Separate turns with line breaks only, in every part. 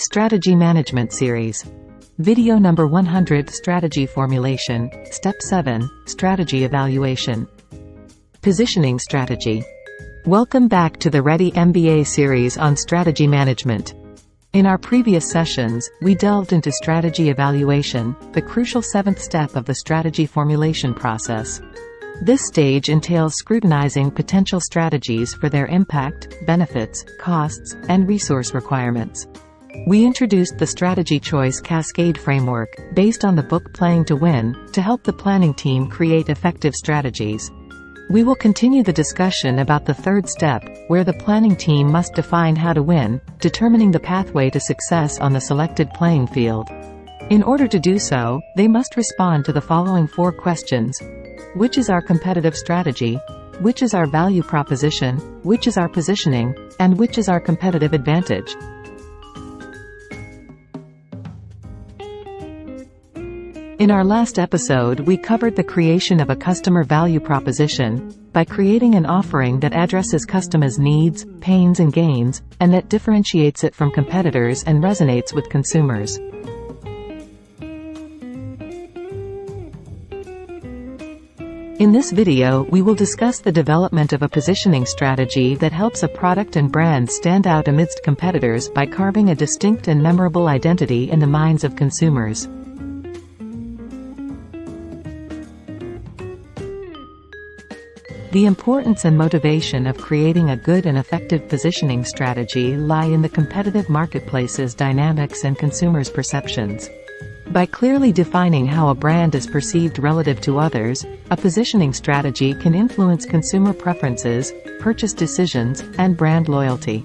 Strategy Management Series. Video number 100. Strategy Formulation. Step 7. Strategy Evaluation. Positioning Strategy. Welcome back to the Ready MBA series on strategy management. In our previous sessions, we delved into strategy evaluation, the crucial seventh step of the strategy formulation process. This stage entails scrutinizing potential strategies for their impact, benefits, costs, and resource requirements. We introduced the strategy choice cascade framework, based on the book Playing to Win, to help the planning team create effective strategies. We will continue the discussion about the third step, where the planning team must define how to win, determining the pathway to success on the selected playing field. In order to do so, they must respond to the following 4 questions. Which is our competitive strategy? Which is our value proposition? Which is our positioning? And which is our competitive advantage? In our last episode, we covered the creation of a customer value proposition, by creating an offering that addresses customers' needs, pains and gains, and that differentiates it from competitors and resonates with consumers. In this video, we will discuss the development of a positioning strategy that helps a product and brand stand out amidst competitors by carving a distinct and memorable identity in the minds of consumers. The importance and motivation of creating a good and effective positioning strategy lie in the competitive marketplace's dynamics and consumers' perceptions. By clearly defining how a brand is perceived relative to others, a positioning strategy can influence consumer preferences, purchase decisions, and brand loyalty.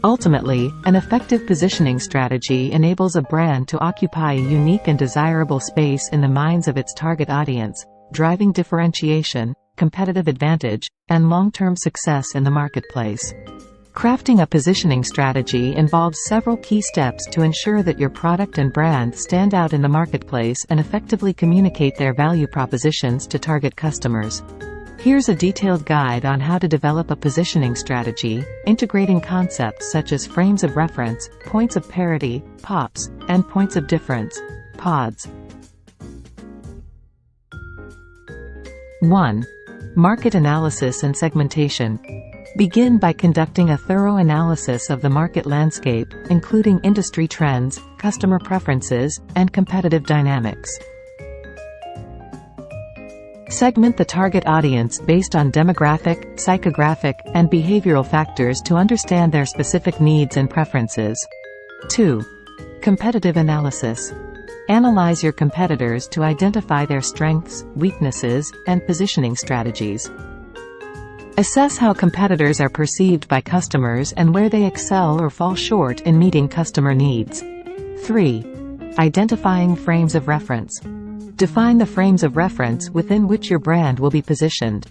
Ultimately, an effective positioning strategy enables a brand to occupy a unique and desirable space in the minds of its target audience, driving differentiation, competitive advantage, and long-term success in the marketplace. Crafting a positioning strategy involves several key steps to ensure that your product and brand stand out in the marketplace and effectively communicate their value propositions to target customers. Here's a detailed guide on how to develop a positioning strategy, integrating concepts such as frames of reference, points of parity, POPs, and points of difference, PODs. 1. Market analysis and segmentation. Begin by conducting a thorough analysis of the market landscape, including industry trends, customer preferences, and competitive dynamics. Segment the target audience based on demographic, psychographic, and behavioral factors to understand their specific needs and preferences. 2. Competitive analysis. Analyze your competitors to identify their strengths, weaknesses, and positioning strategies. Assess how competitors are perceived by customers and where they excel or fall short in meeting customer needs. 3. Identifying frames of reference. Define the frames of reference within which your brand will be positioned.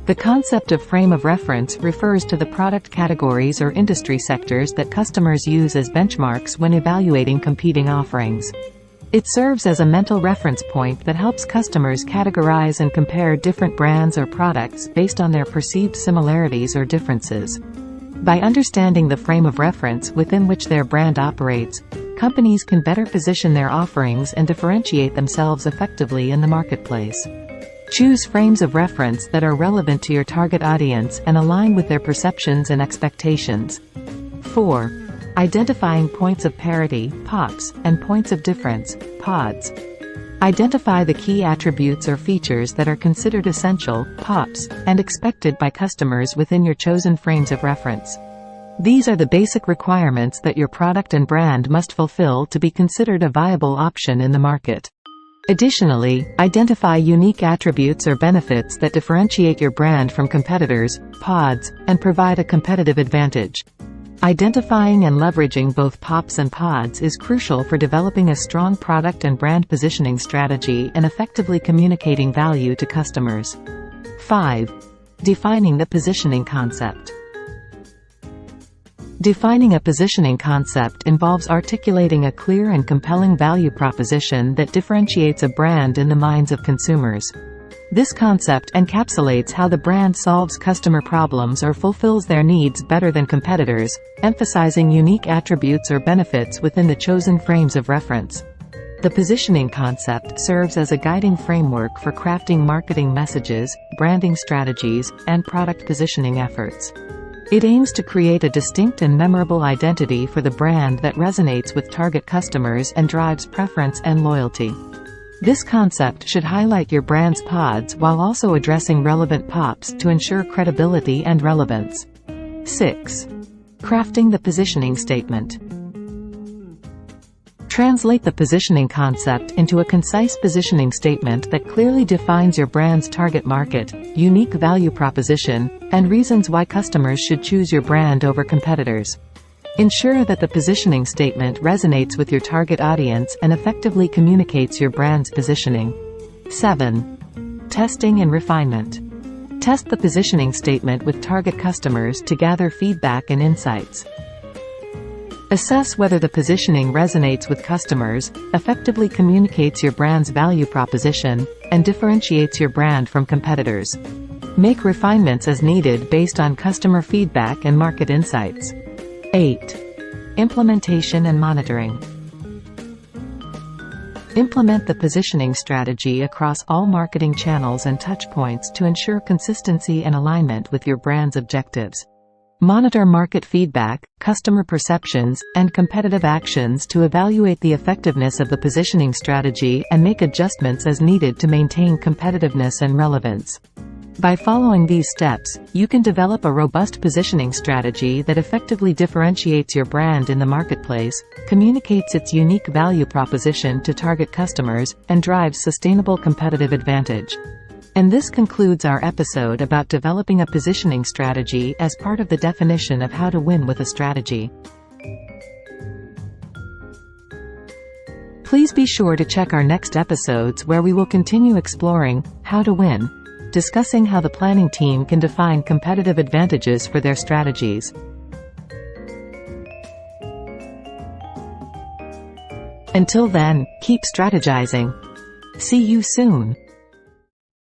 The concept of frame of reference refers to the product categories or industry sectors that customers use as benchmarks when evaluating competing offerings. It serves as a mental reference point that helps customers categorize and compare different brands or products based on their perceived similarities or differences. By understanding the frame of reference within which their brand operates, companies can better position their offerings and differentiate themselves effectively in the marketplace. Choose frames of reference that are relevant to your target audience and align with their perceptions and expectations. 4. Identifying points of parity, POPs, and points of difference, PODs. Identify the key attributes or features that are considered essential, POPs, and expected by customers within your chosen frames of reference. These are the basic requirements that your product and brand must fulfill to be considered a viable option in the market. Additionally, identify unique attributes or benefits that differentiate your brand from competitors, PODs, and provide a competitive advantage. Identifying and leveraging both POPs and PODs is crucial for developing a strong product and brand positioning strategy and effectively communicating value to customers. 5. Defining the positioning concept. Defining a positioning concept involves articulating a clear and compelling value proposition that differentiates a brand in the minds of consumers. This concept encapsulates how the brand solves customer problems or fulfills their needs better than competitors, emphasizing unique attributes or benefits within the chosen frames of reference. The positioning concept serves as a guiding framework for crafting marketing messages, branding strategies, and product positioning efforts. It aims to create a distinct and memorable identity for the brand that resonates with target customers and drives preference and loyalty. This concept should highlight your brand's pods while also addressing relevant pops to ensure credibility and relevance. 6. Crafting the positioning statement. Translate the positioning concept into a concise positioning statement that clearly defines your brand's target market, unique value proposition, and reasons why customers should choose your brand over competitors. Ensure that the positioning statement resonates with your target audience and effectively communicates your brand's positioning. 7. Testing and refinement. Test the positioning statement with target customers to gather feedback and insights. Assess whether the positioning resonates with customers, effectively communicates your brand's value proposition, and differentiates your brand from competitors. Make refinements as needed based on customer feedback and market insights. 8. Implementation and monitoring. Implement the positioning strategy across all marketing channels and touchpoints to ensure consistency and alignment with your brand's objectives. Monitor market feedback, customer perceptions, and competitive actions to evaluate the effectiveness of the positioning strategy and make adjustments as needed to maintain competitiveness and relevance. By following these steps, you can develop a robust positioning strategy that effectively differentiates your brand in the marketplace, communicates its unique value proposition to target customers, and drives sustainable competitive advantage. And this concludes our episode about developing a positioning strategy as part of the definition of how to win with a strategy. Please be sure to check our next episodes where we will continue exploring how to win, discussing how the planning team can define competitive advantages for their strategies. Until then, keep strategizing. See you soon.